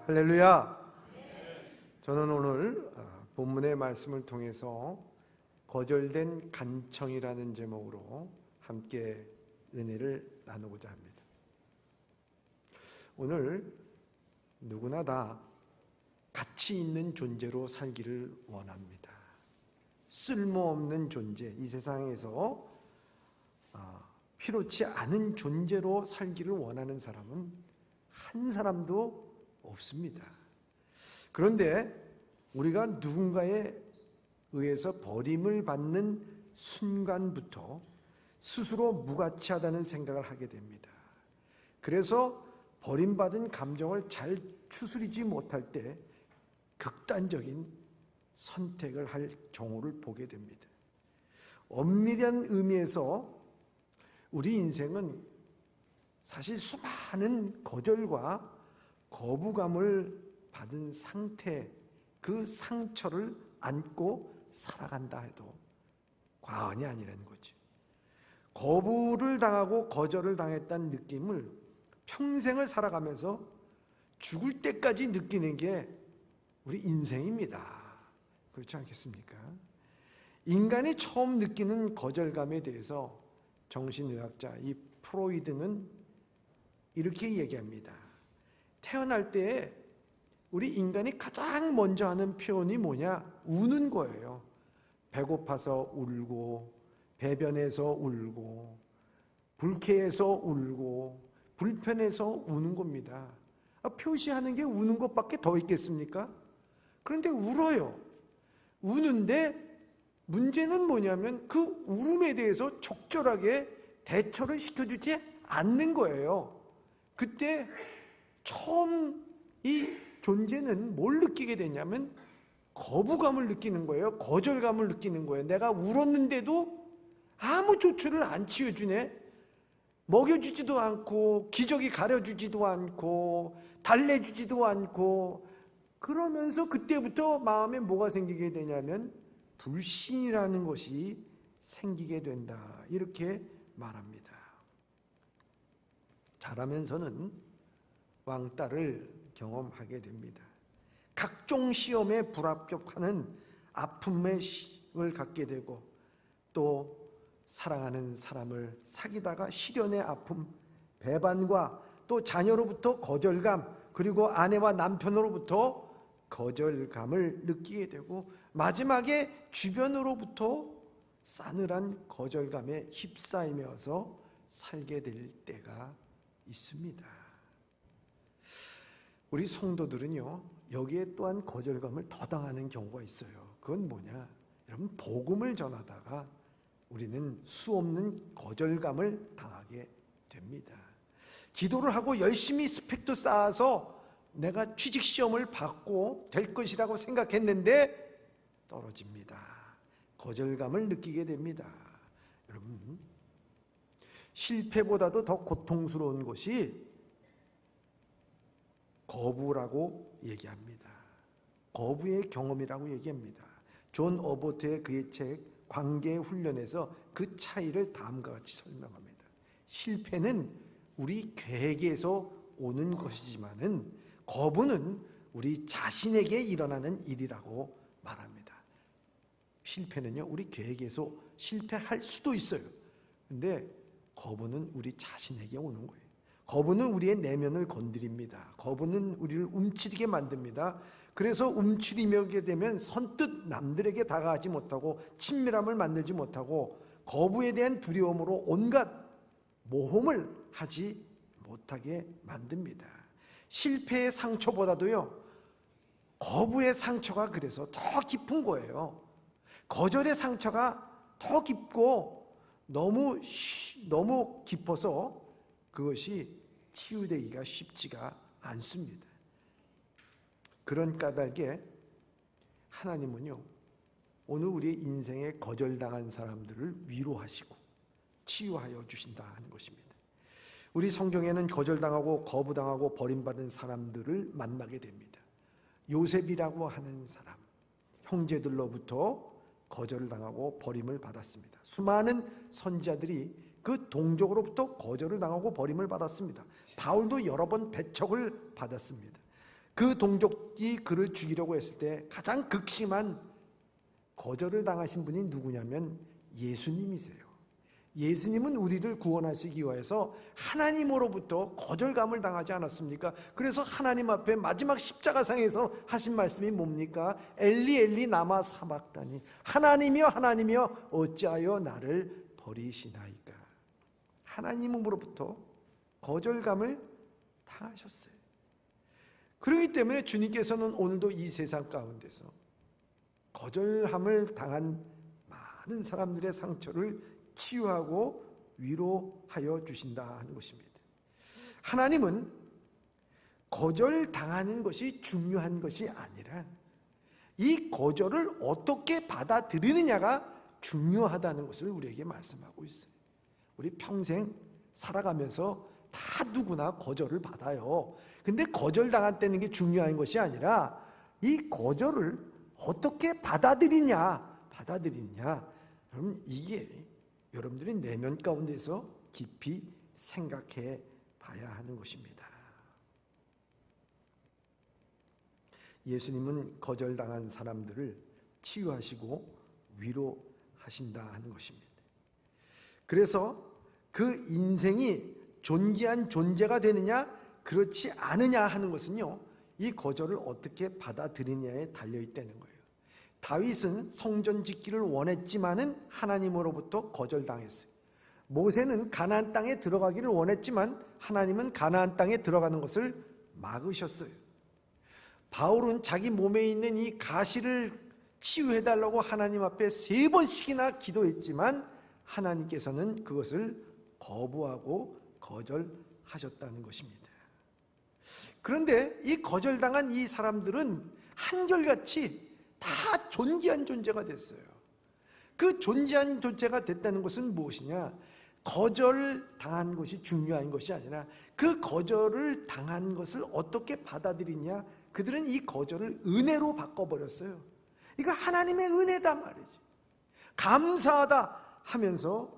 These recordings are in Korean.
할렐루야. 저는 오늘 본문의 말씀을 통해서 거절된 간청이라는 제목으로 함께 은혜를 나누고자 합니다. 오늘 누구나 다 가치 있는 존재로 살기를 원합니다. 쓸모없는 존재, 이 세상에서 필요치 않은 존재로 살기를 원하는 사람은 한 사람도 없습니다. 그런데 우리가 누군가에 의해서 버림을 받는 순간부터 스스로 무가치하다는 생각을 하게 됩니다. 그래서 버림받은 감정을 잘 추스리지 못할 때 극단적인 선택을 할 경우를 보게 됩니다. 엄밀한 의미에서 우리 인생은 사실 수많은 거절과 거부감을 받은 상태, 그 상처를 안고 살아간다 해도 과언이 아니라는 거죠. 거부를 당하고 거절을 당했다는 느낌을 평생을 살아가면서 죽을 때까지 느끼는 게 우리 인생입니다. 그렇지 않겠습니까? 인간이 처음 느끼는 거절감에 대해서 정신의학자 이 프로이드는 이렇게 얘기합니다. 태어날 때 우리 인간이 가장 먼저 하는 표현이 뭐냐? 우는 거예요. 배고파서 울고, 배변해서 울고, 불쾌해서 울고, 불편해서 우는 겁니다. 표시하는 게 우는 것밖에 더 있겠습니까? 그런데 울어요. 우는데 문제는 뭐냐면 그 울음에 대해서 적절하게 대처를 시켜주지 않는 거예요. 그때 처음 이 존재는 뭘 느끼게 되냐면 거부감을 느끼는 거예요. 거절감을 느끼는 거예요. 내가 울었는데도 아무 조처를 안 취해주네. 먹여주지도 않고 기저귀 가려주지도 않고 달래주지도 않고 그러면서 그때부터 마음에 뭐가 생기게 되냐면 불신이라는 것이 생기게 된다. 이렇게 말합니다. 자라면서는 왕따를 경험하게 됩니다. 각종 시험에 불합격하는 아픔을 갖게 되고 또 사랑하는 사람을 사귀다가 실연의 아픔, 배반과 또 자녀로부터 거절감, 그리고 아내와 남편으로부터 거절감을 느끼게 되고 마지막에 주변으로부터 싸늘한 거절감에 휩싸이면서 살게 될 때가 있습니다. 우리 성도들은요, 여기에 또한 거절감을 더 당하는 경우가 있어요. 그건 뭐냐? 여러분, 복음을 전하다가 우리는 수없는 거절감을 당하게 됩니다. 기도를 하고 열심히 스펙도 쌓아서 내가 취직시험을 받고 될 것이라고 생각했는데 떨어집니다. 거절감을 느끼게 됩니다. 여러분, 실패보다도 더 고통스러운 것이 거부라고 얘기합니다. 거부의 경험이라고 얘기합니다. 존 어보트의 그의 책 관계의 훈련에서 그 차이를 다음과 같이 설명합니다. 실패는 우리 계획에서 오는 것이지만은 거부는 우리 자신에게 일어나는 일이라고 말합니다. 실패는요, 우리 계획에서 실패할 수도 있어요. 근데 거부는 우리 자신에게 오는 거예요. 거부는 우리의 내면을 건드립니다. 거부는 우리를 움츠리게 만듭니다. 그래서 움츠리게 되면 선뜻 남들에게 다가가지 못하고 친밀함을 만들지 못하고 거부에 대한 두려움으로 온갖 모험을 하지 못하게 만듭니다. 실패의 상처보다도요, 거부의 상처가 그래서 더 깊은 거예요. 거절의 상처가 더 깊고 너무 깊어서 그것이 치유되기가 쉽지가 않습니다. 그런 까닭에 하나님은요, 오늘 우리의 인생에 거절당한 사람들을 위로하시고 치유하여 주신다 하는 것입니다. 우리 성경에는 거절당하고 거부당하고 버림받은 사람들을 만나게 됩니다. 요셉이라고 하는 사람, 형제들로부터 거절을 당하고 버림을 받았습니다. 수많은 선지자들이 그 동족으로부터 거절을 당하고 버림을 받았습니다. 바울도 여러 번 배척을 받았습니다. 그 동족이 그를 죽이려고 했을 때 가장 극심한 거절을 당하신 분이 누구냐면 예수님이세요. 예수님은 우리를 구원하시기 위해서 하나님으로부터 거절감을 당하지 않았습니까? 그래서 하나님 앞에 마지막 십자가상에서 하신 말씀이 뭡니까? 엘리 엘리 라마 사박다니, 하나님이여 하나님이여 어찌하여 나를 버리시나이까. 하나님으로부터 거절감을 당하셨어요. 그렇기 때문에 주님께서는 오늘도 이 세상 가운데서 거절함을 당한 많은 사람들의 상처를 치유하고 위로하여 주신다 하는 것입니다. 하나님은 거절당하는 것이 중요한 것이 아니라 이 거절을 어떻게 받아들이느냐가 중요하다는 것을 우리에게 말씀하고 있어요. 우리 평생 살아가면서 다 누구나 거절을 받아요. 근데 거절당한다는 게 중요한 것이 아니라 이 거절을 어떻게 받아들이냐. 그럼 이게 여러분들이 내면 가운데서 깊이 생각해 봐야 하는 것입니다. 예수님은 거절당한 사람들을 치유하시고 위로하신다 하는 것입니다. 그래서 그 인생이 존귀한 존재가 되느냐 그렇지 않으냐 하는 것은요, 이 거절을 어떻게 받아들이냐에 달려있다는 거예요. 다윗은 성전 짓기를 원했지만은 하나님으로부터 거절당했어요. 모세는 가나안 땅에 들어가기를 원했지만 하나님은 가나안 땅에 들어가는 것을 막으셨어요. 바울은 자기 몸에 있는 이 가시를 치유해달라고 하나님 앞에 3번씩이나 기도했지만 하나님께서는 그것을 거부하고 거절하셨다는 것입니다. 그런데 이 거절당한 이 사람들은 한결같이 다 존귀한 존재가 됐어요. 그 존귀한 존재가 됐다는 것은 무엇이냐? 거절당한 것이 중요한 것이 아니라 그 거절을 당한 것을 어떻게 받아들이냐? 그들은 이 거절을 은혜로 바꿔버렸어요. 이거 하나님의 은혜다 말이지. 감사하다 하면서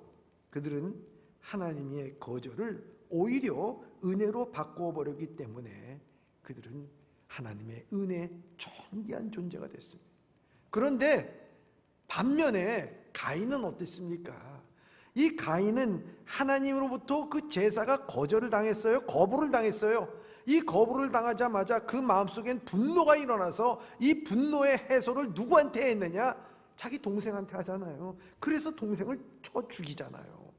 그들은 하나님의 거절을 오히려 은혜로 바꿔버렸기 때문에 그들은 하나님의 은혜에 존귀한 존재가 됐습니다. 그런데 반면에 가인은 어땠습니까? 이 가인은 하나님으로부터 그 제사가 거절을 당했어요. 거부를 당했어요. 이 거부를 당하자마자 그 마음속엔 분노가 일어나서 이 분노의 해소를 누구한테 했느냐? 자기 동생한테 하잖아요. 그래서 동생을 쳐 죽이잖아요.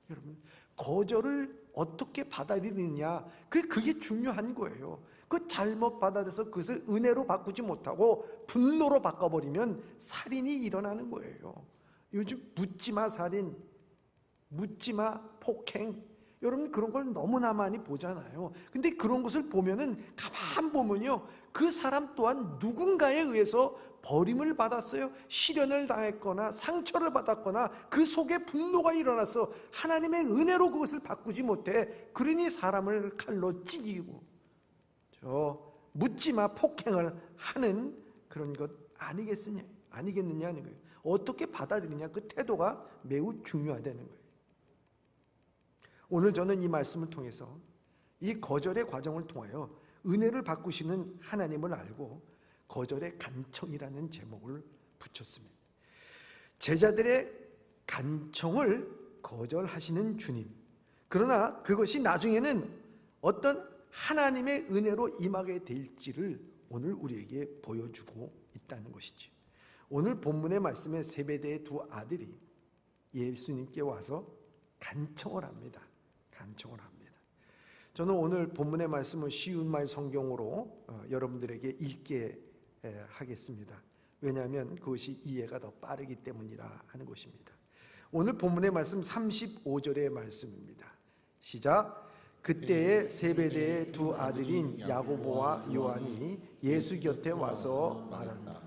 여러분, 거절을 어떻게 받아들이느냐, 그게 중요한 거예요. 그 잘못 받아들여서 그것을 은혜로 바꾸지 못하고 분노로 바꿔버리면 살인이 일어나는 거예요. 요즘 묻지마 살인, 묻지마 폭행, 여러분 그런 걸 너무나 많이 보잖아요. 근데 그런 것을 보면은 가만 보면요, 그 사람 또한 누군가에 의해서 버림을 받았어요. 시련을 당했거나 상처를 받았거나 그 속에 분노가 일어나서 하나님의 은혜로 그것을 바꾸지 못해 그러니 사람을 칼로 찌기고 묻지마 폭행을 하는 그런 것 아니겠느냐 하는 거예요. 어떻게 받아들이냐, 그 태도가 매우 중요하다는 거예요. 오늘 저는 이 말씀을 통해서 이 거절의 과정을 통하여 은혜를 바꾸시는 하나님을 알고 거절의 간청이라는 제목을 붙였습니다. 제자들의 간청을 거절하시는 주님, 그러나 그것이 나중에는 어떤 하나님의 은혜로 임하게 될지를 오늘 우리에게 보여주고 있다는 것이지. 오늘 본문의 말씀에 세베대의 2 아들이 예수님께 와서 간청을 합니다. 저는 오늘 본문의 말씀을 쉬운 말 성경으로 여러분들에게 읽게 하겠습니다. 왜냐하면 그것이 이해가 더 빠르기 때문이라 하는 것입니다. 오늘 본문의 말씀 35절의 말씀입니다. 시작. 그때에 세베대의 2 아들인 야고보와 요한이 예수 곁에 와서 말한다.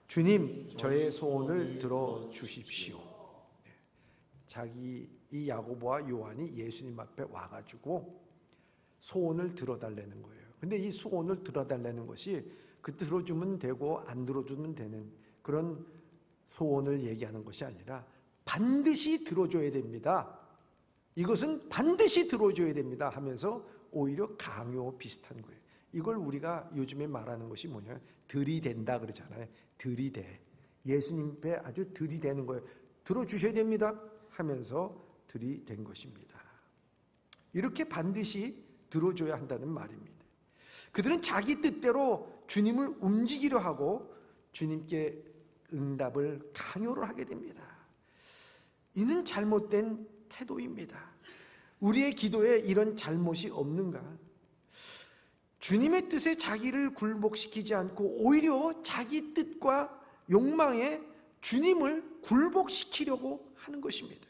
주님, 저의 소원을 들어주십시오. 이 야고보와 요한이 예수님 앞에 와가지고 소원을 들어달라는 거예요. 근데 이 소원을 들어달라는 것이 그 들어주면 되고 안 들어주면 되는 그런 소원을 얘기하는 것이 아니라 반드시 들어줘야 됩니다. 이것은 반드시 들어줘야 됩니다 하면서 오히려 강요 비슷한 거예요. 이걸 우리가 요즘에 말하는 것이 뭐냐? 들이댄다 그러잖아요. 들이대. 예수님 배 아주 들이대는 거예요. 들어주셔야 됩니다 하면서 들이댄 것입니다. 이렇게 반드시 들어줘야 한다는 말입니다. 그들은 자기 뜻대로 주님을 움직이려 하고 주님께 응답을 강요를 하게 됩니다. 이는 잘못된 태도입니다. 우리의 기도에 이런 잘못이 없는가? 주님의 뜻에 자기를 굴복시키지 않고 오히려 자기 뜻과 욕망에 주님을 굴복시키려고 하는 것입니다.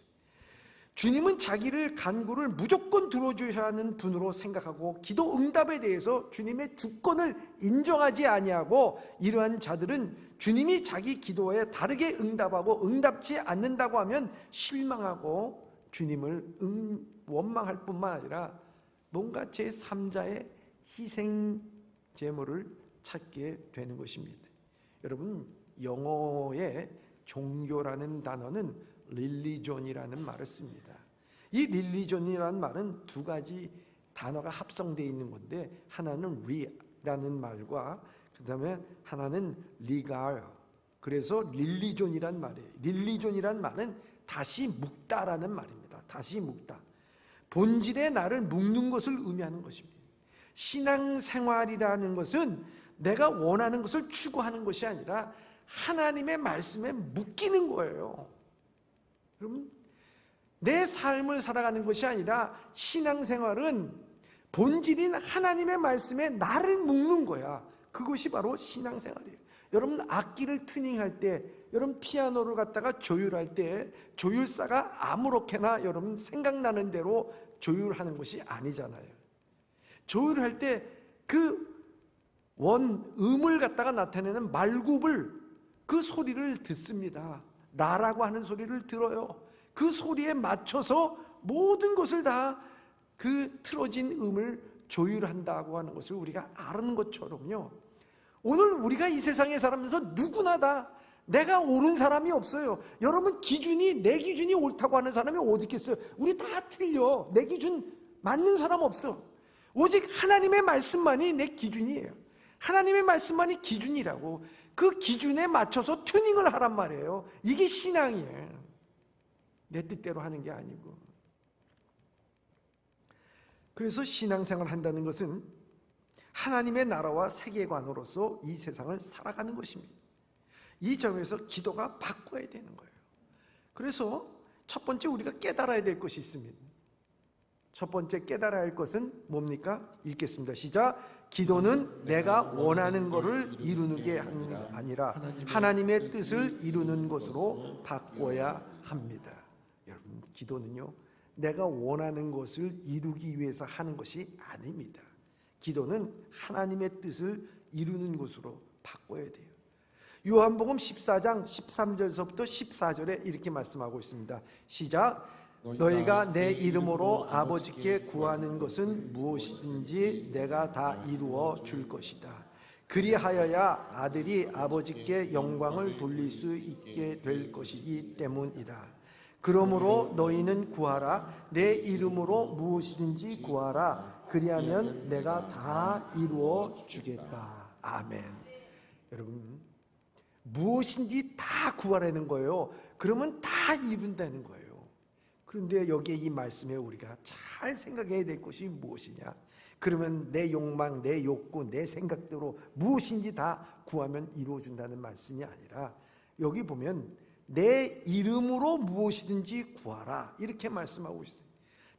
주님은 자기를 간구를 무조건 들어줘야 하는 분으로 생각하고 기도 응답에 대해서 주님의 주권을 인정하지 아니하고 이러한 자들은 주님이 자기 기도에 다르게 응답하고 응답지 않는다고 하면 실망하고 주님을 원망할 뿐만 아니라 뭔가 제3자의 희생 제물을 찾게 되는 것입니다. 여러분, 영어의 종교라는 단어는 릴리존이라는 말을 씁니다. 이 릴리존이라는 말은 두 가지 단어가 합성되어 있는 건데, 하나는 리라는 말과 그 다음에 하나는 리갈, 그래서 릴리존이란 말이에요. 릴리존이란 말은 다시 묵다라는 말입니다. 다시 묵다, 본질의 나를 묵는 것을 의미하는 것입니다. 신앙생활이라는 것은 내가 원하는 것을 추구하는 것이 아니라 하나님의 말씀에 묶이는 거예요. 그럼 내 삶을 살아가는 것이 아니라 신앙생활은 본질인 하나님의 말씀에 나를 묶는 거야. 그것이 바로 신앙생활이에요. 여러분, 악기를 튜닝할 때, 여러분 피아노를 갖다가 조율할 때 조율사가 아무렇게나 여러분 생각나는 대로 조율하는 것이 아니잖아요. 조율할 때 그 원음을 갖다가 나타내는 말굽을, 그 소리를 듣습니다. 나라고 하는 소리를 들어요. 그 소리에 맞춰서 모든 것을 다 그 틀어진 음을 조율한다고 하는 것을 우리가 아는 것처럼요, 오늘 우리가 이 세상에 살면서 누구나 다 내가 옳은 사람이 없어요. 여러분 기준이, 내 기준이 옳다고 하는 사람이 어디 있겠어요? 우리 다 틀려. 내 기준 맞는 사람 없어. 오직 하나님의 말씀만이 내 기준이에요. 하나님의 말씀만이 기준이라고. 그 기준에 맞춰서 튜닝을 하란 말이에요. 이게 신앙이에요. 내 뜻대로 하는 게 아니고. 그래서 신앙생활을 한다는 것은 하나님의 나라와 세계관으로서 이 세상을 살아가는 것입니다. 이 점에서 기도가 바꿔야 되는 거예요. 그래서 첫 번째 우리가 깨달아야 될 것이 있습니다. 첫 번째 깨달아야 할 것은 뭡니까? 읽겠습니다. 시작. 기도는 내가 원하는 것을 이루는 게 아니라 하나님의 뜻을 이루는 것으로 바꿔야 합니다. 여러분, 기도는요, 내가 원하는 것을 이루기 위해서 하는 것이 아닙니다. 기도는 하나님의 뜻을 이루는 것으로 바꿔야 돼요. 요한복음 14장 13절서부터 14절에 이렇게 말씀하고 있습니다. 시작. 너희가 내 이름으로 아버지께 구하는 것은 무엇이든지 내가 다 이루어 줄 것이다. 그리하여야 아들이 아버지께 영광을 돌릴 수 있게 될 것이기 때문이다. 그러므로 너희는 구하라. 내 이름으로 무엇이든지 구하라. 그리하면 내가 다 이루어 주겠다. 아멘. 여러분, 무엇인지 다 구하라는 거예요. 그러면 다 이룬다는 거예요. 그런데 여기에 이 말씀에 우리가 잘 생각해야 될 것이 무엇이냐? 그러면 내 욕망, 내 욕구, 내 생각대로 무엇인지 다 구하면 이루어준다는 말씀이 아니라, 여기 보면 내 이름으로 무엇이든지 구하라, 이렇게 말씀하고 있어요.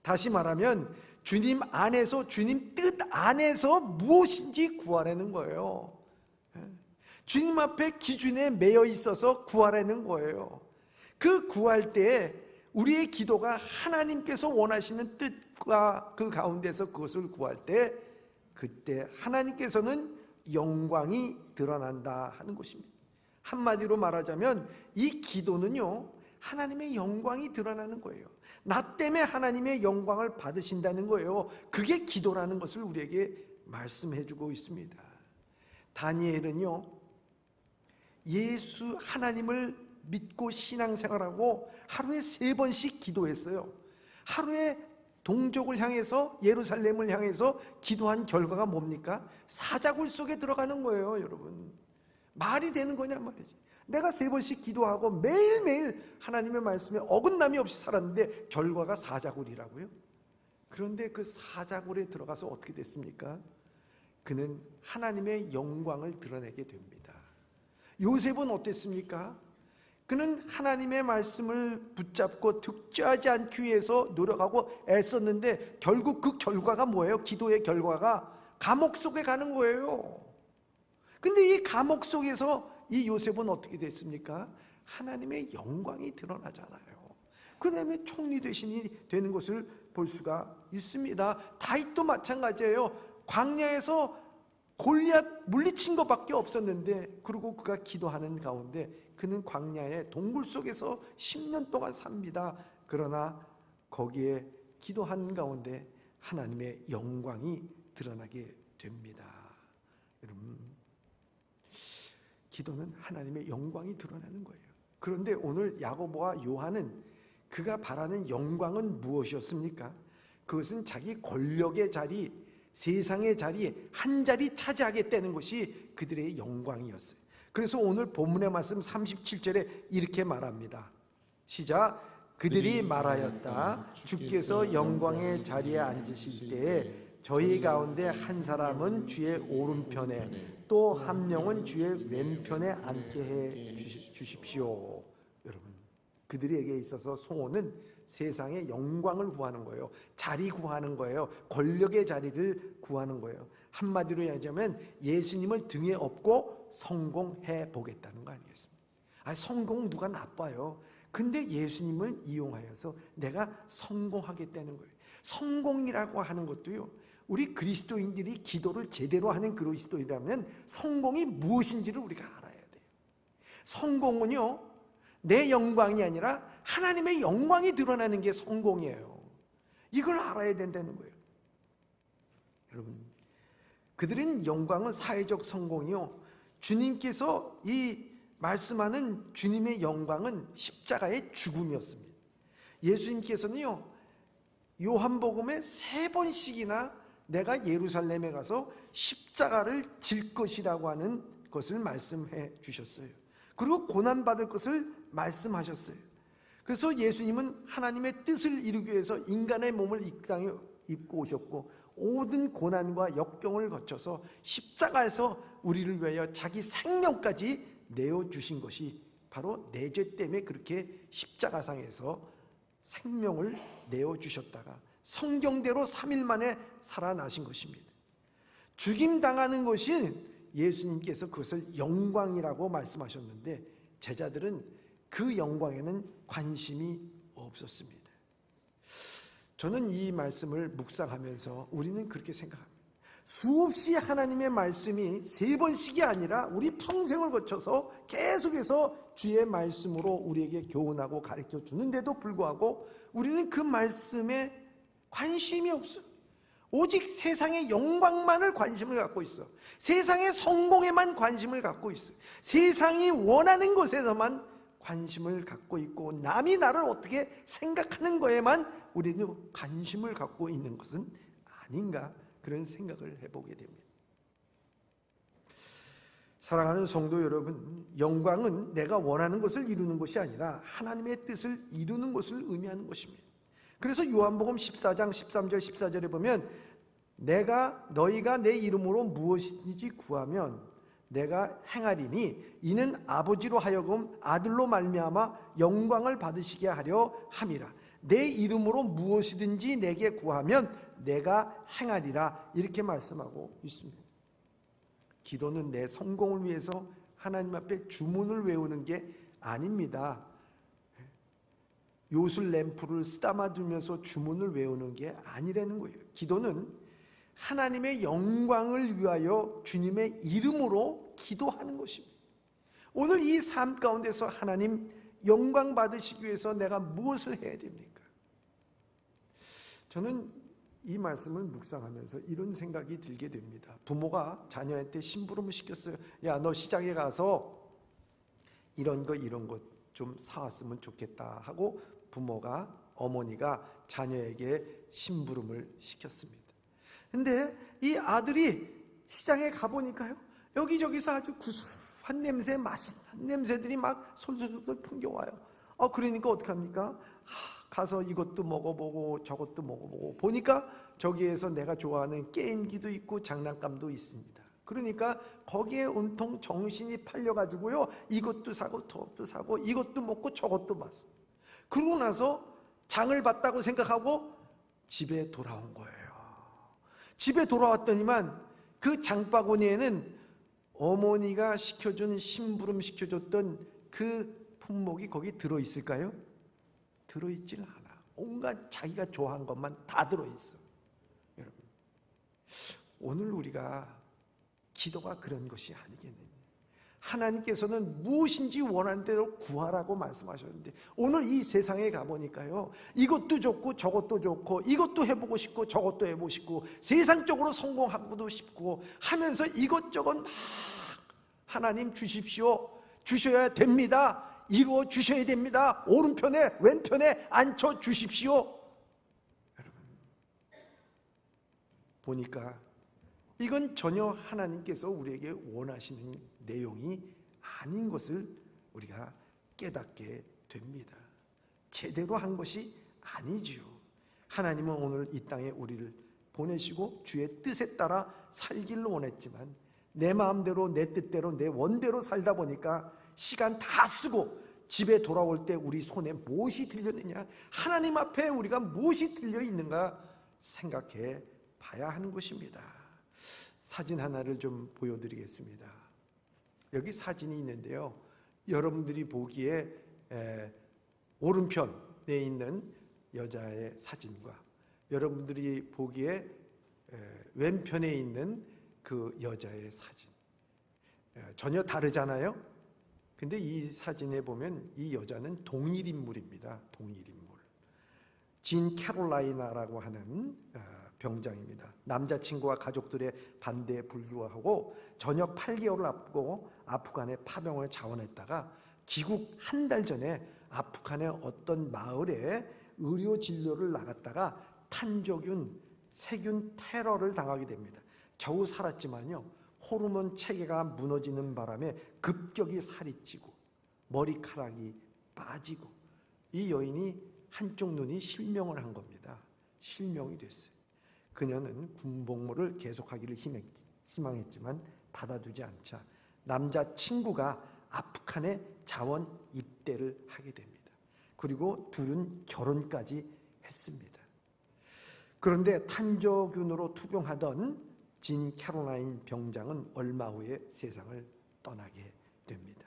다시 말하면 주님 안에서, 주님 뜻 안에서 무엇인지 구하라는 거예요. 주님 앞에 기준에 매여 있어서 구하라는 거예요. 그 구할 때 우리의 기도가 하나님께서 원하시는 뜻과 그 가운데서 그것을 구할 때, 그때 하나님께서는 영광이 드러난다 하는 것입니다. 한마디로 말하자면 이 기도는요, 하나님의 영광이 드러나는 거예요. 나 때문에 하나님의 영광을 받으신다는 거예요. 그게 기도라는 것을 우리에게 말씀해 주고 있습니다. 다니엘은요, 예수 하나님을 믿고 신앙생활하고 하루에 3번씩 기도했어요. 하루에 동족을 향해서, 예루살렘을 향해서 기도한 결과가 뭡니까? 사자굴 속에 들어가는 거예요, 여러분. 말이 되는 거냐 말이지. 내가 3번씩 기도하고 매일매일 하나님의 말씀에 어긋남이 없이 살았는데 결과가 사자굴이라고요? 그런데 그 사자굴에 들어가서 어떻게 됐습니까? 그는 하나님의 영광을 드러내게 됩니다. 요셉은 어땠습니까? 그는 하나님의 말씀을 붙잡고 득죄하지 않기 위해서 노력하고 애썼는데 결국 그 결과가 뭐예요? 기도의 결과가 감옥 속에 가는 거예요. 근데 이 감옥 속에서 이 요셉은 어떻게 됐습니까? 하나님의 영광이 드러나잖아요. 그 다음에 총리 대신이 되는 것을 볼 수가 있습니다. 다윗도 마찬가지예요. 광야에서 골리앗 물리친 것밖에 없었는데, 그리고 그가 기도하는 가운데 그는 광야의 동굴 속에서 10년 동안 삽니다. 그러나 거기에 기도하는 가운데 하나님의 영광이 드러나게 됩니다. 여러분, 기도는 하나님의 영광이 드러나는 거예요. 그런데 오늘 야고보와 요한은 그가 바라는 영광은 무엇이었습니까? 그것은 자기 권력의 자리, 세상의 자리 한 자리 차지하겠다는 것이 그들의 영광이었어요. 그래서 오늘 본문의 말씀 37절에 이렇게 말합니다. 시작. 그들이 말하였다. 주께서 영광의 자리에 앉으실 때에 저희 가운데 한 사람은 주의 오른편에 또 한 명은 주의 왼편에 앉게 해 주십시오. 여러분, 그들에게 있어서 소원은 세상의 영광을 구하는 거예요. 자리 구하는 거예요. 권력의 자리를 구하는 거예요. 한마디로 얘기하자면 예수님을 등에 업고 성공해 보겠다는 거 아니겠습니까? 성공 누가 나빠요? 근데 예수님을 이용하여서 내가 성공하겠다는 거예요. 성공이라고 하는 것도요, 우리 그리스도인들이 기도를 제대로 하는 그리스도인이라면 성공이 무엇인지를 우리가 알아야 돼요. 성공은요, 내 영광이 아니라 하나님의 영광이 드러나는 게 성공이에요. 이걸 알아야 된다는 거예요. 여러분, 그들은 영광은 사회적 성공이요, 주님께서 이 말씀하는 주님의 영광은 십자가의 죽음이었습니다. 예수님께서는요, 요한복음에 3번씩이나 내가 예루살렘에 가서 십자가를 질 것이라고 하는 것을 말씀해 주셨어요. 그리고 고난받을 것을 말씀하셨어요. 그래서 예수님은 하나님의 뜻을 이루기 위해서 인간의 몸을 이 땅에 입고 오셨고 모든 고난과 역경을 거쳐서 십자가에서 우리를 위하여 자기 생명까지 내어주신 것이 바로 내 죄 때문에 그렇게 십자가상에서 생명을 내어주셨다가 성경대로 3일 만에 살아나신 것입니다. 죽임당하는 것이 예수님께서 그것을 영광이라고 말씀하셨는데 제자들은 그 영광에는 관심이 없었습니다. 저는 이 말씀을 묵상하면서 우리는 그렇게 생각합니다. 수없이 하나님의 말씀이 3번씩이 아니라 우리 평생을 거쳐서 계속해서 주의 말씀으로 우리에게 교훈하고 가르쳐 주는데도 불구하고 우리는 그 말씀에 관심이 없어요. 오직 세상의 영광만을 관심을 갖고 있어. 세상의 성공에만 관심을 갖고 있어. 세상이 원하는 것에서만 관심을 갖고 있고 남이 나를 어떻게 생각하는 거에만 우리는 관심을 갖고 있는 것은 아닌가, 그런 생각을 해보게 됩니다. 사랑하는 성도 여러분, 영광은 내가 원하는 것을 이루는 것이 아니라 하나님의 뜻을 이루는 것을 의미하는 것입니다. 그래서 요한복음 14장 13절 14절에 보면 너희가 내 이름으로 무엇이든지 구하면 내가 행하리니 이는 아버지로 하여금 아들로 말미암아 영광을 받으시게 하려 함이라. 내 이름으로 무엇이든지 내게 구하면 내가 행하리라, 이렇게 말씀하고 있습니다. 기도는 내 성공을 위해서 하나님 앞에 주문을 외우는 게 아닙니다. 요술 램프를 쓰다마 두면서 주문을 외우는 게 아니라는 거예요. 기도는 하나님의 영광을 위하여 주님의 이름으로 기도하는 것입니다. 오늘 이 삶 가운데서 하나님 영광 받으시기 위해서 내가 무엇을 해야 됩니까? 저는 이 말씀을 묵상하면서 이런 생각이 들게 됩니다. 부모가 자녀한테 심부름을 시켰어요. 야, 너 시장에 가서 이런 것 좀 사왔으면 좋겠다 하고 어머니가 자녀에게 심부름을 시켰습니다. 근데 이 아들이 시장에 가보니까요, 여기저기서 아주 구수한 냄새, 맛있는 냄새들이 막 솔솔솔 풍겨와요. 그러니까 어떡합니까? 가서 이것도 먹어보고 저것도 먹어보고 보니까 저기에서 내가 좋아하는 게임기도 있고 장난감도 있습니다. 그러니까 거기에 온통 정신이 팔려가지고요, 이것도 사고 저것도 사고 이것도 먹고 저것도 봤습니다. 그러고 나서 장을 봤다고 생각하고 집에 돌아온 거예요. 집에 돌아왔더니만 그 장바구니에는 어머니가 시켜준, 심부름 시켜줬던 그 품목이 거기 들어있을까요? 들어있질 않아. 온갖 자기가 좋아한 것만 다 들어있어. 여러분, 오늘 우리가 기도가 그런 것이 아니겠느냐. 하나님께서는 무엇인지 원하는 대로 구하라고 말씀하셨는데, 오늘 이 세상에 가보니까요, 이것도 좋고 저것도 좋고 이것도 해보고 싶고 저것도 해보고 싶고 세상적으로 성공하고도 싶고 하면서 이것저것 막 하나님 주십시오, 주셔야 됩니다, 이루어 주셔야 됩니다, 오른편에 왼편에 앉혀 주십시오. 여러분, 보니까 이건 전혀 하나님께서 우리에게 원하시는 내용이 아닌 것을 우리가 깨닫게 됩니다. 제대로 한 것이 아니지요. 하나님은 오늘 이 땅에 우리를 보내시고 주의 뜻에 따라 살기를 원했지만 내 마음대로 내 뜻대로 내 원대로 살다 보니까 시간 다 쓰고 집에 돌아올 때 우리 손에 무엇이 들렸느냐, 하나님 앞에 우리가 무엇이 들려 있는가 생각해 봐야 하는 것입니다. 사진 하나를 좀 보여드리겠습니다. 여기 사진이 있는데요, 여러분들이 보기에 오른편에 있는 여자의 사진과 여러분들이 보기에 왼편에 있는 그 여자의 사진 전혀 다르잖아요. 근데 이 사진에 보면 이 여자는 동일인물입니다. 동일인물. 진 캐롤라이나라고 하는 병장입니다. 남자친구와 가족들의 반대에 불구하고 전역 8개월을 앞두고 아프간에 파병을 자원했다가 귀국 한 달 전에 아프간의 어떤 마을에 의료 진료를 나갔다가 탄저균, 세균 테러를 당하게 됩니다. 겨우 살았지만요, 호르몬 체계가 무너지는 바람에 급격히 살이 찌고 머리카락이 빠지고 이 여인이 한쪽 눈이 실명을 한 겁니다. 실명이 됐어요. 그녀는 군복무를 계속하기를 희망했지만 받아주지 않자 남자친구가 아프간에 자원 입대를 하게 됩니다. 그리고 둘은 결혼까지 했습니다. 그런데 탄저균으로 투병하던 진 캐롤라인 병장은 얼마 후에 세상을 떠나게 됩니다.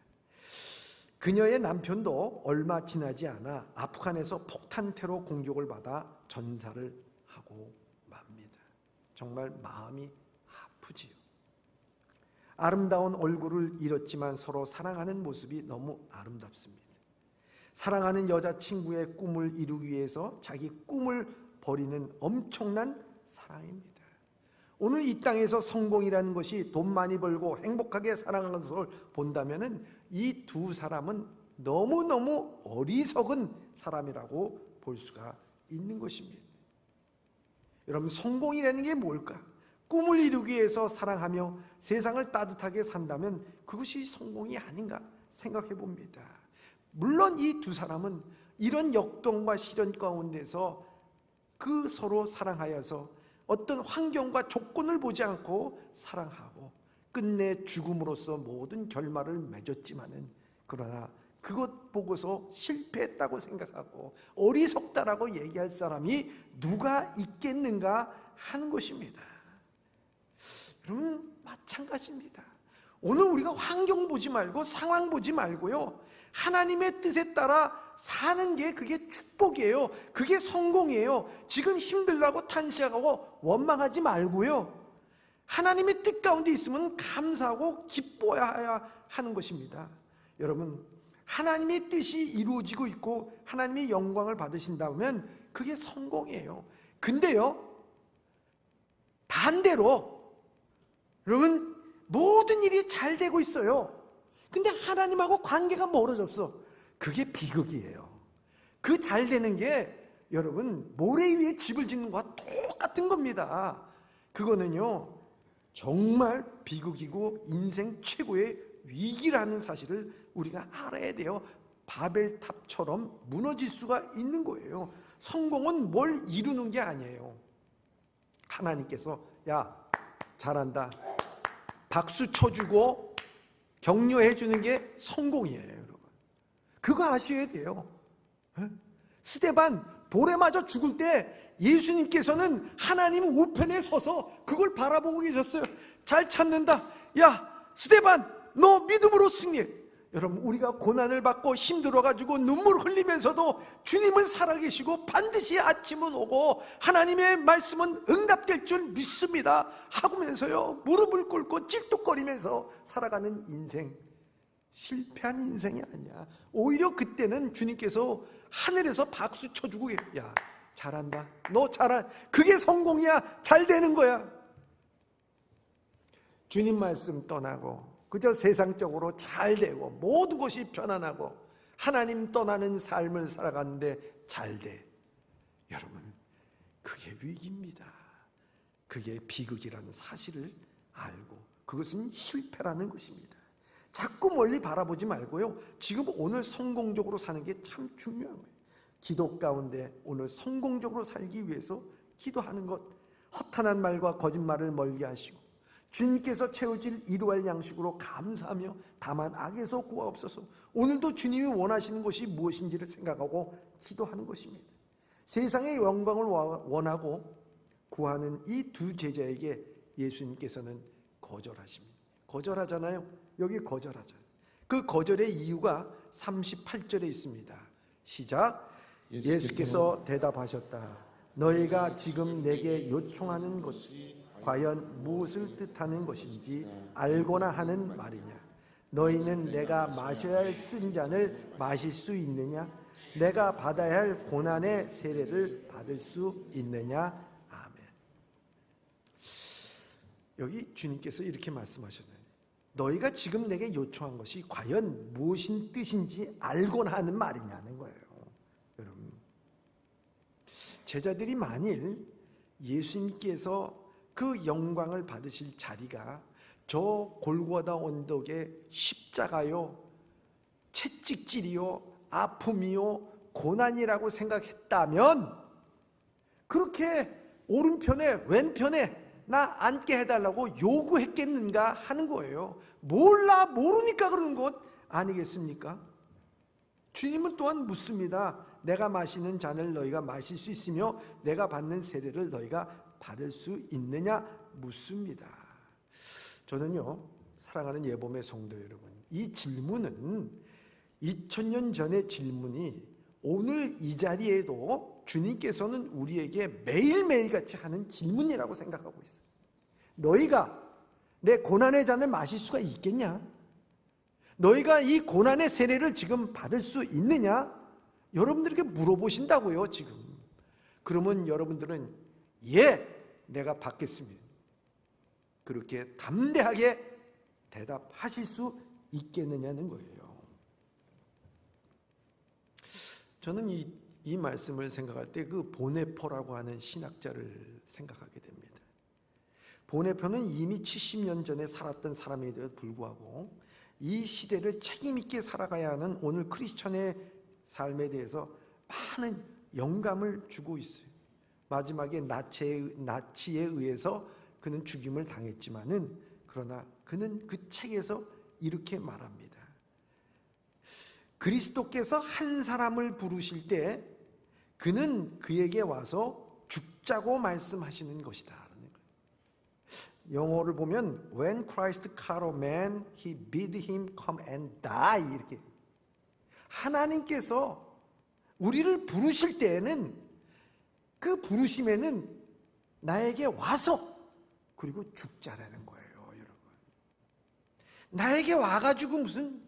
그녀의 남편도 얼마 지나지 않아 아프간에서 폭탄 테러 공격을 받아 전사를 하고 맙니다. 정말 마음이 아프지요. 아름다운 얼굴을 잃었지만 서로 사랑하는 모습이 너무 아름답습니다. 사랑하는 여자친구의 꿈을 이루기 위해서 자기 꿈을 버리는 엄청난 사랑입니다. 오늘 이 땅에서 성공이라는 것이 돈 많이 벌고 행복하게 살아가는 것을 본다면 이 두 사람은 너무너무 어리석은 사람이라고 볼 수가 있는 것입니다. 여러분, 성공이라는 게 뭘까? 꿈을 이루기 위해서 사랑하며 세상을 따뜻하게 산다면 그것이 성공이 아닌가 생각해 봅니다. 물론 이 두 사람은 이런 역경과 시련 가운데서 그 서로 사랑하여서 어떤 환경과 조건을 보지 않고 사랑하고 끝내 죽음으로써 모든 결말을 맺었지만은, 그러나 그것 보고서 실패했다고 생각하고 어리석다라고 얘기할 사람이 누가 있겠는가 하는 것입니다. 여러분, 마찬가지입니다. 오늘 우리가 환경 보지 말고 상황 보지 말고요, 하나님의 뜻에 따라 사는 게 그게 축복이에요. 그게 성공이에요. 지금 힘들다고 탄식하고 원망하지 말고요, 하나님의 뜻 가운데 있으면 감사하고 기뻐해야 하는 것입니다. 여러분, 하나님의 뜻이 이루어지고 있고 하나님의 영광을 받으신다면 그게 성공이에요. 근데요, 반대로 여러분, 모든 일이 잘 되고 있어요. 근데 하나님하고 관계가 멀어졌어. 그게 비극이에요. 그 잘 되는 게 여러분 모래 위에 집을 짓는 것과 똑같은 겁니다. 그거는요 정말 비극이고 인생 최고의 위기라는 사실을 우리가 알아야 돼요. 바벨탑처럼 무너질 수가 있는 거예요. 성공은 뭘 이루는 게 아니에요. 하나님께서 야 잘한다 박수 쳐주고 격려해 주는 게 성공이에요. 여러분 그거 아셔야 돼요. 스데반 돌에 맞아 죽을 때 예수님께서는 하나님 우편에 서서 그걸 바라보고 계셨어요. 잘 참는다. 야 스데반 너 믿음으로 승리해. 여러분 우리가 고난을 받고 힘들어가지고 눈물 흘리면서도 주님은 살아계시고 반드시 아침은 오고 하나님의 말씀은 응답될 줄 믿습니다 하면서요 무릎을 꿇고 찔뚝거리면서 살아가는 인생, 실패한 인생이 아니야. 오히려 그때는 주님께서 하늘에서 박수 쳐주고 야 잘한다 너 잘한 그게 성공이야. 잘 되는 거야. 주님 말씀 떠나고 그저 세상적으로 잘 되고 모든 것이 편안하고 하나님 떠나는 삶을 살아가는데 잘 돼. 여러분 그게 위기입니다. 그게 비극이라는 사실을 알고 그것은 실패라는 것입니다. 자꾸 멀리 바라보지 말고요 지금 오늘 성공적으로 사는 게 참 중요한 거예요. 기도 가운데 오늘 성공적으로 살기 위해서 기도하는 것, 허탄한 말과 거짓말을 멀리 하시고 주님께서 채우질 이루할 양식으로 감사하며 다만 악에서 구하옵소서. 오늘도 주님이 원하시는 것이 무엇인지를 생각하고 기도하는 것입니다. 세상의 영광을 원하고 구하는 이 두 제자에게 예수님께서는 거절하십니다. 거절하잖아요. 여기 거절하잖아요. 그 거절의 이유가 38절에 있습니다. 시작. 예수께서 대답하셨다. 너희가 지금 내게 요청하는 것이 과연 무엇을 뜻하는 것인지 알고나 하는 말이냐. 너희는 내가 마셔야 할 쓴 잔을 마실 수 있느냐? 내가 받아야 할 고난의 세례를 받을 수 있느냐? 아멘. 여기 주님께서 이렇게 말씀하셨네요. 너희가 지금 내게 요청한 것이 과연 무엇인 뜻인지 알고나 하는 말이냐는 거예요. 여러분, 제자들이 만일 예수님께서 그 영광을 받으실 자리가 저 골고다 언덕의 십자가요, 채찍질이요, 아픔이요, 고난이라고 생각했다면 그렇게 오른편에 왼편에 나 앉게 해달라고 요구했겠는가 하는 거예요. 몰라 모르니까 그러는 것 아니겠습니까? 주님은 또한 묻습니다. 내가 마시는 잔을 너희가 마실 수 있으며 내가 받는 세례를 너희가 받을 수 있느냐 묻습니다. 저는요 사랑하는 예봄의 성도 여러분, 이 질문은 2000년 전의 질문이 오늘 이 자리에도 주님께서는 우리에게 매일매일 같이 하는 질문이라고 생각하고 있어요. 너희가 내 고난의 잔을 마실 수가 있겠냐? 너희가 이 고난의 세례를 지금 받을 수 있느냐? 여러분들에게 물어보신다고요 지금. 그러면 여러분들은 예, 내가 받겠습니다. 그렇게 담대하게 대답하실 수 있겠느냐는 거예요. 저는 이 말씀을 생각할 때 그 보네포라고 하는 신학자를 생각하게 됩니다. 보네포는 이미 70년 전에 살았던 사람에도 불구하고 이 시대를 책임있게 살아가야 하는 오늘 크리스천의 삶에 대해서 많은 영감을 주고 있어요. 마지막에 나치에 의해서 그는 죽임을 당했지만은 그러나 그는 그 책에서 이렇게 말합니다. 그리스도께서 한 사람을 부르실 때 그는 그에게 와서 죽자고 말씀하시는 것이다. 영어를 보면 When Christ called a man, he bid him come and die. 이렇게 하나님께서 우리를 부르실 때에는 그 부르심에는 나에게 와서 그리고 죽자라는 거예요. 여러분, 나에게 와가지고 무슨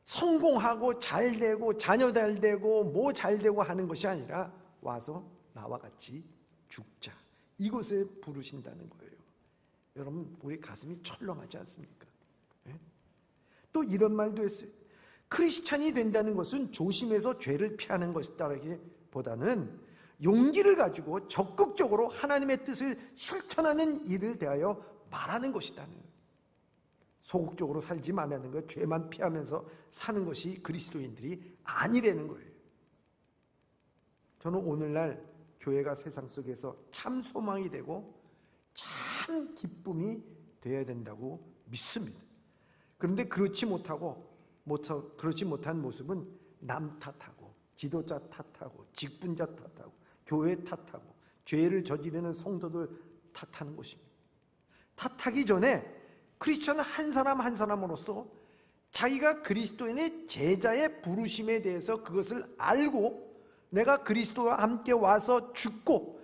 성공하고 잘되고 자녀 잘되고 뭐 잘되고 하는 것이 아니라 와서 나와 같이 죽자, 이곳에 부르신다는 거예요. 여러분, 우리 가슴이 철렁하지 않습니까? 예? 또 이런 말도 했어요. 크리스찬이 된다는 것은 조심해서 죄를 피하는 것이다라기보다는 용기를 가지고 적극적으로 하나님의 뜻을 실천하는 일을 대하여 말하는 것이다는, 소극적으로 살지 말라는 것, 죄만 피하면서 사는 것이 그리스도인들이 아니라는 거예요. 저는 오늘날 교회가 세상 속에서 참 소망이 되고 참 기쁨이 되어야 된다고 믿습니다. 그런데 그렇지 못한 모습은 남 탓하고 지도자 탓하고 직분자 탓하고 교회 탓하고 죄를 저지르는 성도들 탓하는 것입니다. 탓하기 전에 크리스천 한 사람 한 사람으로서 자기가 그리스도인의 제자의 부르심에 대해서 그것을 알고 내가 그리스도와 함께 와서 죽고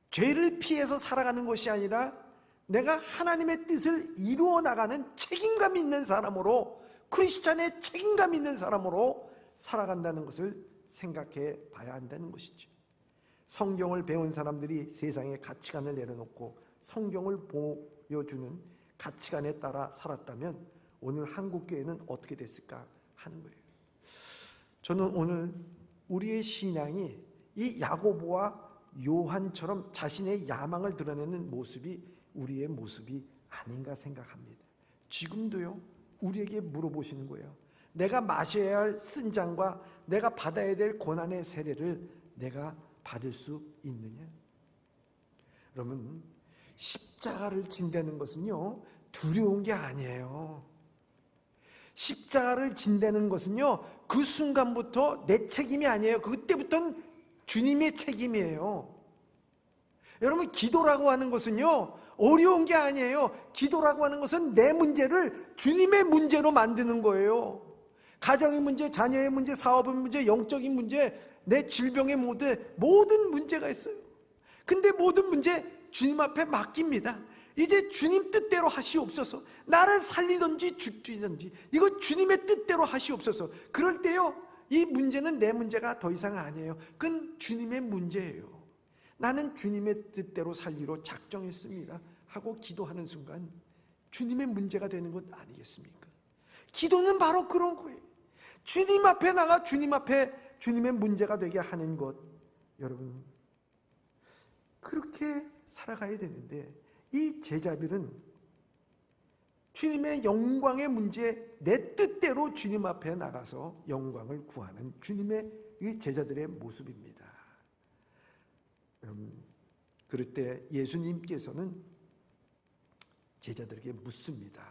죄를 피해서 살아가는 것이 아니라 내가 하나님의 뜻을 이루어 나가는 책임감 있는 사람으로, 크리스찬의 책임감 있는 사람으로 살아간다는 것을 생각해 봐야 한다는 것이죠. 성경을 배운 사람들이 세상의 가치관을 내려놓고 성경을 보여주는 가치관에 따라 살았다면 오늘 한국교회는 어떻게 됐을까 하는 거예요. 저는 오늘 우리의 신앙이 이 야고보와 요한처럼 자신의 야망을 드러내는 모습이 우리의 모습이 아닌가 생각합니다. 지금도요, 우리에게 물어보시는 거예요. 내가 마셔야 할 쓴잔과 내가 받아야 될 고난의 세례를 내가 받을 수 있느냐? 여러분, 십자가를 진다는 것은요, 두려운 게 아니에요. 십자가를 진다는 것은요, 그 순간부터 내 책임이 아니에요. 그때부터는 주님의 책임이에요. 여러분, 기도라고 하는 것은요, 어려운 게 아니에요. 기도라고 하는 것은 내 문제를 주님의 문제로 만드는 거예요. 가정의 문제, 자녀의 문제, 사업의 문제, 영적인 문제, 내 질병의 모든 문제가 있어요. 근데 모든 문제 주님 앞에 맡깁니다. 이제 주님 뜻대로 하시옵소서. 나를 살리든지 죽이든지 이거 주님의 뜻대로 하시옵소서. 그럴 때요, 이 문제는 내 문제가 더 이상 아니에요. 그건 주님의 문제예요. 나는 주님의 뜻대로 살기로 작정했습니다 하고 기도하는 순간 주님의 문제가 되는 것 아니겠습니까? 기도는 바로 그런 거예요. 주님 앞에 나가 주님 앞에 주님의 문제가 되게 하는 것. 여러분, 그렇게 살아가야 되는데 이 제자들은 주님의 영광의 문제, 내 뜻대로 주님 앞에 나가서 영광을 구하는 주님의 이 제자들의 모습입니다. 그럴 때 예수님께서는 제자들에게 묻습니다.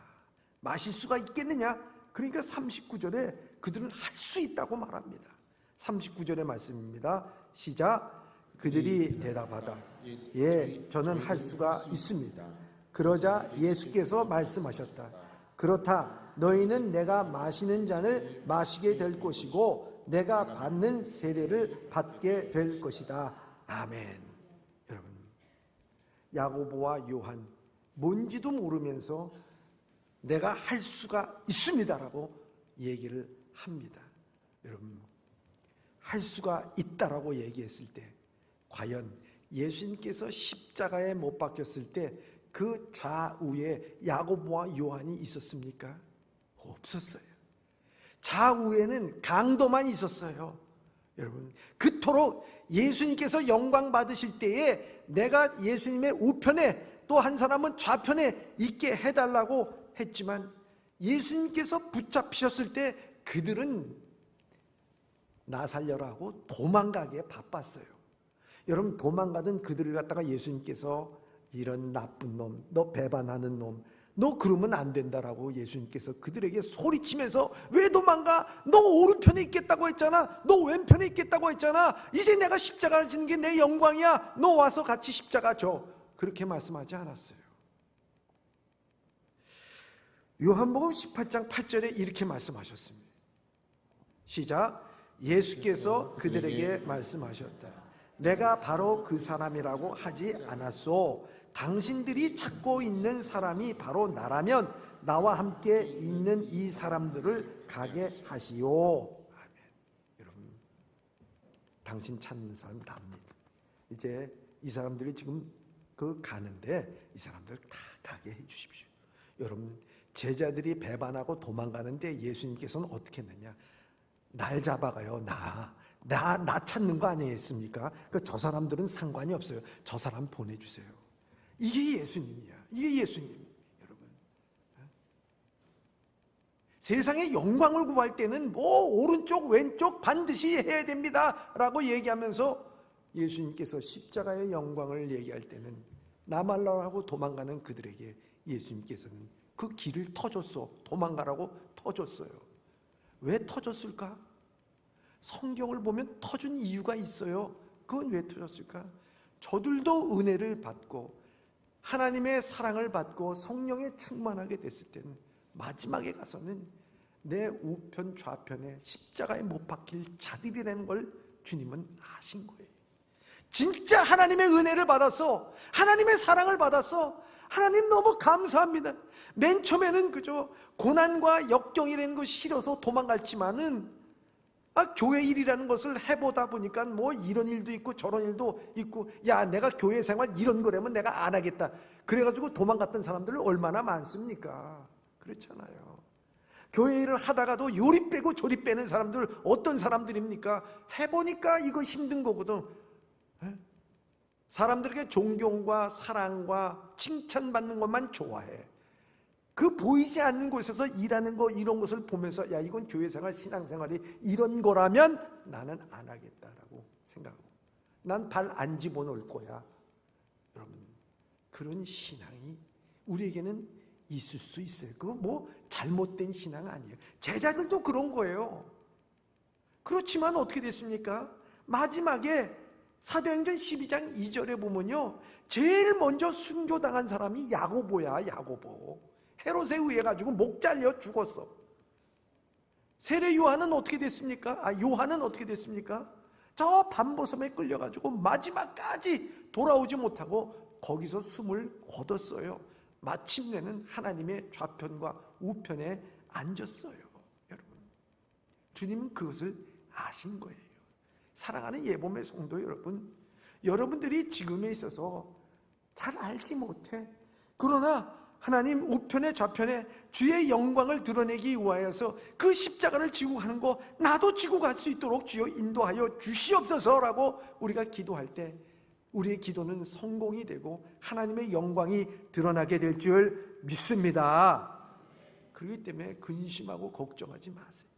마실 수가 있겠느냐? 그러니까 39절에 그들은 할 수 있다고 말합니다. 39절의 말씀입니다. 시작. 그들이 대답하다. 예, 저는 할 수가 있습니다. 그러자 예수께서 말씀하셨다. 그렇다. 너희는 내가 마시는 잔을 마시게 될 것이고 내가 받는 세례를 받게 될 것이다. 아멘. 여러분, 야고보와 요한 뭔지도 모르면서 내가 할 수가 있습니다라고 얘기를 합니다. 여러분, 할 수가 있다라고 얘기했을 때 과연 예수님께서 십자가에 못 박혔을 때 그 좌우에 야고보와 요한이 있었습니까? 없었어요. 좌우에는 강도만 있었어요. 여러분, 그토록 예수님께서 영광 받으실 때에 내가 예수님의 우편에 또 한 사람은 좌편에 있게 해달라고 했지만 예수님께서 붙잡히셨을 때 그들은 나 살려라 하고 도망가기에 바빴어요. 여러분, 도망가던 그들을 갖다가 예수님께서 이런 나쁜 놈, 너 배반하는 놈, 너 그러면 안 된다라고 예수님께서 그들에게 소리치면서 왜 도망가? 너 오른편에 있겠다고 했잖아. 너 왼편에 있겠다고 했잖아. 이제 내가 십자가를 지는 게 내 영광이야. 너 와서 같이 십자가 져. 그렇게 말씀하지 않았어요. 요한복음 18장 8절에 이렇게 말씀하셨습니다. 시작. 예수께서 그들에게 말씀하셨다. 내가 바로 그 사람이라고 하지 않았소. 당신들이 찾고 있는 사람이 바로 나라면 나와 함께 있는 이 사람들을 가게 하시오. 아멘. 여러분, 당신 찾는 사람 납니다. 이제 이 사람들이 지금 가는데 이 사람들 다 가게 해 주십시오. 여러분, 제자들이 배반하고 도망가는데 예수님께서는 어떻게 했느냐? 날 잡아가요. 나 찾는 거 아니겠습니까? 그러니까 저 사람들은 상관이 없어요. 저 사람 보내주세요. 이게 예수님이야. 이게 예수님. 여러분, 세상의 영광을 구할 때는 뭐 오른쪽 왼쪽 반드시 해야 됩니다 라고 얘기하면서 예수님께서 십자가의 영광을 얘기할 때는 나말라하고 도망가는 그들에게 예수님께서는 그 길을 터줬어. 도망가라고 터줬어요. 왜 터줬을까? 성경을 보면 터준 이유가 있어요. 그건 왜 터졌을까? 저들도 은혜를 받고 하나님의 사랑을 받고 성령에 충만하게 됐을 때는 마지막에 가서는 내 우편 좌편에 십자가에 못 박힐 자들이라는 걸 주님은 아신 거예요. 진짜 하나님의 은혜를 받아서 하나님의 사랑을 받아서 하나님 너무 감사합니다. 맨 처음에는 그저 고난과 역경이라는 것이 싫어서 도망갔지만은 교회 일이라는 것을 해보다 보니까 뭐 이런 일도 있고 저런 일도 있고, 야 내가 교회 생활 이런 거라면 내가 안 하겠다 그래가지고 도망갔던 사람들 얼마나 많습니까? 그렇잖아요. 교회 일을 하다가도 요리 빼고 조리 빼는 사람들 어떤 사람들입니까? 해보니까 이거 힘든 거거든. 사람들에게 존경과 사랑과 칭찬받는 것만 좋아해. 그 보이지 않는 곳에서 일하는 거 이런 것을 보면서 야 이건 교회생활 신앙생활이 이런 거라면 나는 안 하겠다라고 생각하고 난 발 안 집어넣을 거야. 여러분, 그런 신앙이 우리에게는 있을 수 있어요. 그거 뭐 잘못된 신앙 아니에요. 제자들도 그런 거예요. 그렇지만 어떻게 됐습니까? 마지막에 사도행전 12장 2절에 보면요, 제일 먼저 순교당한 사람이 야고보야. 야고보. 헤롯에 의해 가지고 목 잘려 죽었어. 세례 요한은 어떻게 됐습니까? 요한은 어떻게 됐습니까? 저 밤보섬에 끌려가지고 마지막까지 돌아오지 못하고 거기서 숨을 거뒀어요. 마침내는 하나님의 좌편과 우편에 앉았어요. 여러분, 주님은 그것을 아신 거예요. 사랑하는 예봄의 성도 여러분, 여러분들이 지금에 있어서 잘 알지 못해. 그러나 하나님 우편에 좌편에 주의 영광을 드러내기 위하여서 그 십자가를 지고 가는 거 나도 지고 갈 수 있도록 주여 인도하여 주시옵소서라고 우리가 기도할 때 우리의 기도는 성공이 되고 하나님의 영광이 드러나게 될 줄 믿습니다. 그렇기 때문에 근심하고 걱정하지 마세요.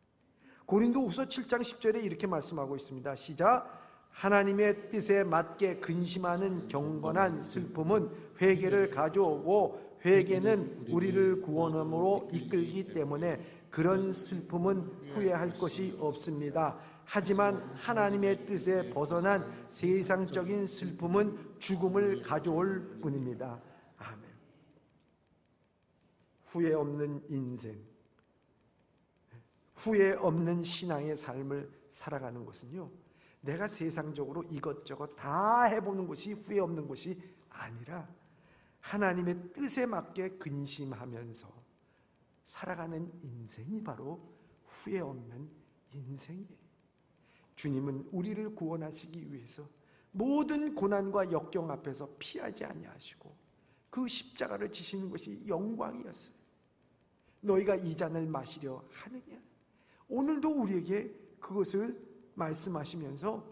고린도후서 7장 10절에 이렇게 말씀하고 있습니다. 시작. 하나님의 뜻에 맞게 근심하는 경건한 슬픔은 회개를 가져오고 회개는 우리를 구원으로 이끌기 때문에 그런 슬픔은 후회할 것이 없습니다. 하지만 하나님의 뜻에 벗어난 세상적인 슬픔은 죽음을 가져올 뿐입니다. 아멘. 후회 없는 인생, 후회 없는 신앙의 삶을 살아가는 것은요, 내가 세상적으로 이것저것 다 해보는 것이 후회 없는 것이 아니라 하나님의 뜻에 맞게 근심하면서 살아가는 인생이 바로 후회 없는 인생이에요. 주님은 우리를 구원하시기 위해서 모든 고난과 역경 앞에서 피하지 아니하시고 그 십자가를 지시는 것이 영광이었어요. 너희가 이 잔을 마시려 하느냐? 오늘도 우리에게 그것을 말씀하시면서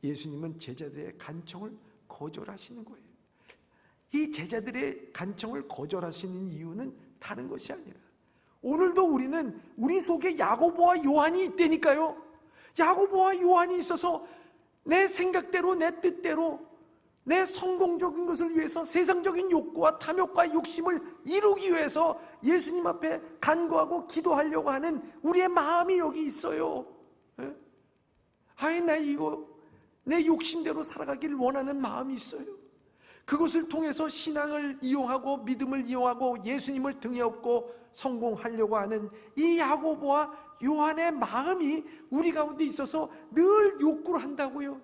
예수님은 제자들의 간청을 거절하시는 거예요. 이 제자들의 간청을 거절하시는 이유는 다른 것이 아니라 오늘도 우리는 우리 속에 야고보와 요한이 있다니까요. 야고보와 요한이 있어서 내 생각대로 내 뜻대로 내 성공적인 것을 위해서 세상적인 욕구와 탐욕과 욕심을 이루기 위해서 예수님 앞에 간구하고 기도하려고 하는 우리의 마음이 여기 있어요. 나 이거 내 욕심대로 살아가기를 원하는 마음이 있어요. 그것을 통해서 신앙을 이용하고 믿음을 이용하고 예수님을 등에 업고 성공하려고 하는 이 야고보와 요한의 마음이 우리 가운데 있어서 늘 욕구를 한다고요.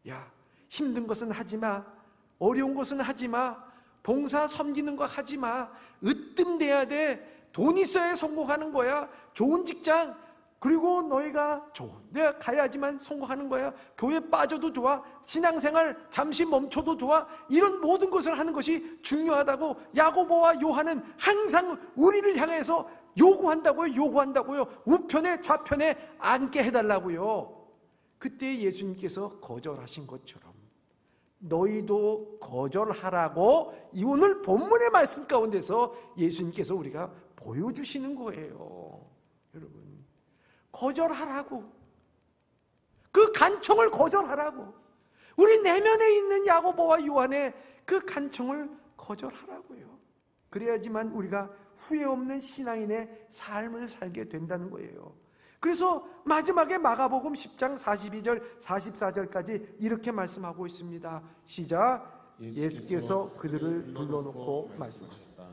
야, 힘든 것은 하지마, 어려운 것은 하지마, 봉사 섬기는 거 하지마, 으뜸돼야 돼, 돈 있어야 성공하는 거야, 좋은 직장, 그리고 너희가 내가 가야지만 성공하는 거야, 교회 빠져도 좋아, 신앙생활 잠시 멈춰도 좋아, 이런 모든 것을 하는 것이 중요하다고 야고보와 요한은 항상 우리를 향해서 요구한다고요. 우편에 좌편에 앉게 해달라고요. 그때 예수님께서 거절하신 것처럼 너희도 거절하라고 이 오늘 본문의 말씀 가운데서 예수님께서 우리가 보여주시는 거예요. 여러분, 거절하라고, 그 간청을 거절하라고, 우리 내면에 있는 야고보와 요한의 그 간청을 거절하라고요. 그래야지만 우리가 후회 없는 신앙인의 삶을 살게 된다는 거예요. 그래서 마지막에 마가복음 10장 42절 44절까지 이렇게 말씀하고 있습니다. 시작. 예수께서 그들을 불러놓고 말씀하셨다.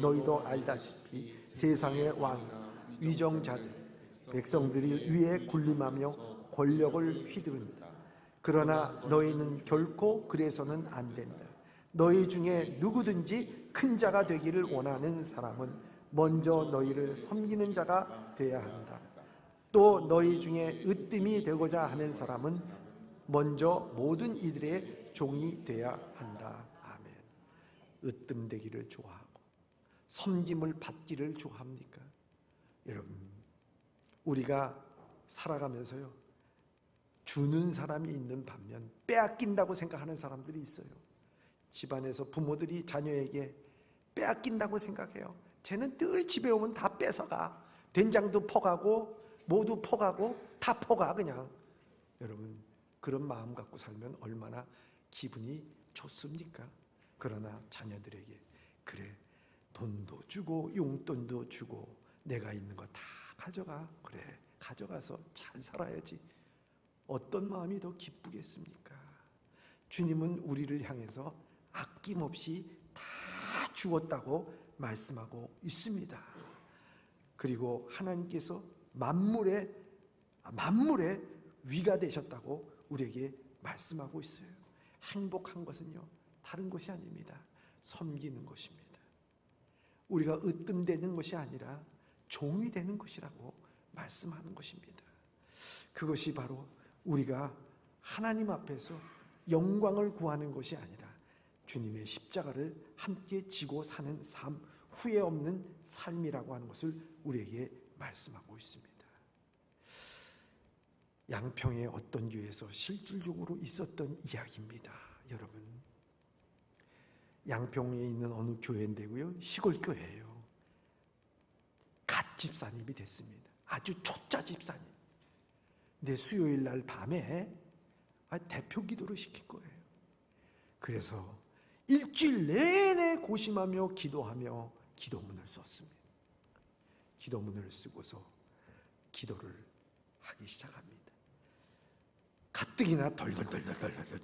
너희도 알다시피 세상의 왕이나 위정자들 백성들이 위에 군림하며 권력을 휘두른다. 그러나 너희는 결코 그래서는 안 된다. 너희 중에 누구든지 큰 자가 되기를 원하는 사람은 먼저 너희를 섬기는 자가 되어야 한다. 또 너희 중에 으뜸이 되고자 하는 사람은 먼저 모든 이들의 종이 되어야 한다. 아멘. 으뜸 되기를 좋아하고 섬김을 받기를 좋아합니까? 여러분, 우리가 살아가면서요, 주는 사람이 있는 반면 빼앗긴다고 생각하는 사람들이 있어요. 집안에서 부모들이 자녀에게 빼앗긴다고 생각해요. 쟤는 늘 집에 오면 다 뺏어가. 된장도 퍼가고 모두 퍼가고 다 퍼가 그냥. 여러분, 그런 마음 갖고 살면 얼마나 기분이 좋습니까? 그러나 자녀들에게 그래, 돈도 주고 용돈도 주고 내가 있는 거 다 가져가. 그래, 가져가서 잘 살아야지. 어떤 마음이 더 기쁘겠습니까? 주님은 우리를 향해서 아낌없이 다 주었다고 말씀하고 있습니다. 그리고 하나님께서 만물의 위가 되셨다고 우리에게 말씀하고 있어요. 행복한 것은요, 다른 것이 아닙니다. 섬기는 것입니다. 우리가 으뜸되는 것이 아니라 종이 되는 것이라고 말씀하는 것입니다. 그것이 바로 우리가 하나님 앞에서 영광을 구하는 것이 아니라 주님의 십자가를 함께 지고 사는 삶, 후회 없는 삶이라고 하는 것을 우리에게 말씀하고 있습니다. 양평의 어떤 교회에서 실질적으로 있었던 이야기입니다. 여러분, 양평에 있는 어느 교회인데고요, 시골 교회예요. 갓 집사님이 됐습니다. 아주 초짜 집사님. 근데 수요일 날 밤에 대표 기도를 시킨 거예요. 그래서 일주일 내내 고심하며 기도하며 기도문을 썼습니다. 기도문을 쓰고서 기도를 하기 시작합니다. 가뜩이나 덜덜덜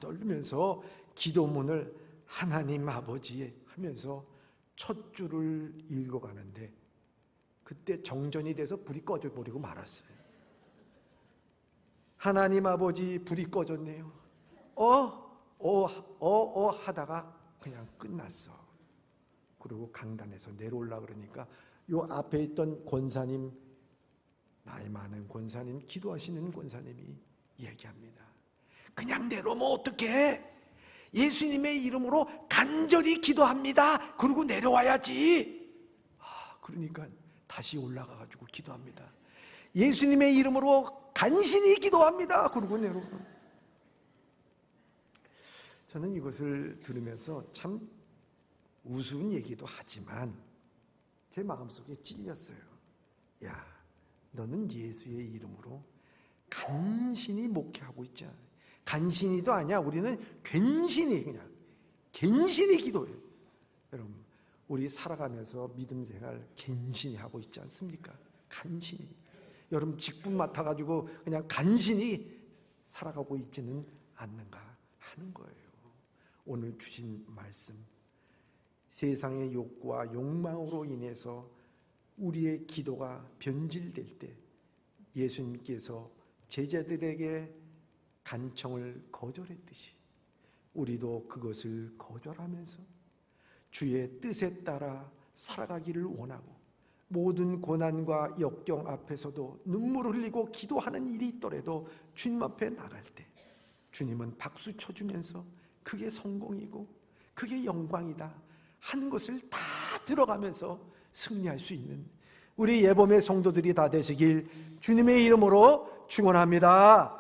떨면서 기도문을 하나님 아버지 하면서 첫 줄을 읽어가는데 그때 정전이 돼서 불이 꺼져버리고 말았어요. 하나님 아버지, 불이 꺼졌네요. 하다가 그냥 끝났어. 그리고 강단에서 내려올라 그러니까 요 앞에 있던 권사님, 나이 많은 권사님, 기도하시는 권사님이 얘기합니다. 그냥 내려오면 어떡해? 예수님의 이름으로 간절히 기도합니다. 그리고 내려와야지. 그러니까 다시 올라가가지고 기도합니다. 예수님의 이름으로 간신히 기도합니다. 그러고 내려오고. 저는 이것을 들으면서 참 우스운 얘기도 하지만 제 마음속에 찔렸어요. 야, 너는 예수의 이름으로 간신히 목회하고 있잖아. 간신히도 아니야. 우리는 괜신히, 그냥 갠신히 기도해요. 여러분, 우리 살아가면서 믿음 생활 갠신히 하고 있지 않습니까? 간신히. 여러분, 직분 맡아가지고 그냥 간신히 살아가고 있지는 않는가 하는 거예요. 오늘 주신 말씀, 세상의 욕구와 욕망으로 인해서 우리의 기도가 변질될 때 예수님께서 제자들에게 간청을 거절했듯이 우리도 그것을 거절하면서 주의 뜻에 따라 살아가기를 원하고 모든 고난과 역경 앞에서도 눈물을 흘리고 기도하는 일이 있더라도 주님 앞에 나갈 때 주님은 박수 쳐주면서 그게 성공이고 그게 영광이다 하는 것을 다 들어가면서 승리할 수 있는 우리 예범의 성도들이 다 되시길 주님의 이름으로 축원합니다.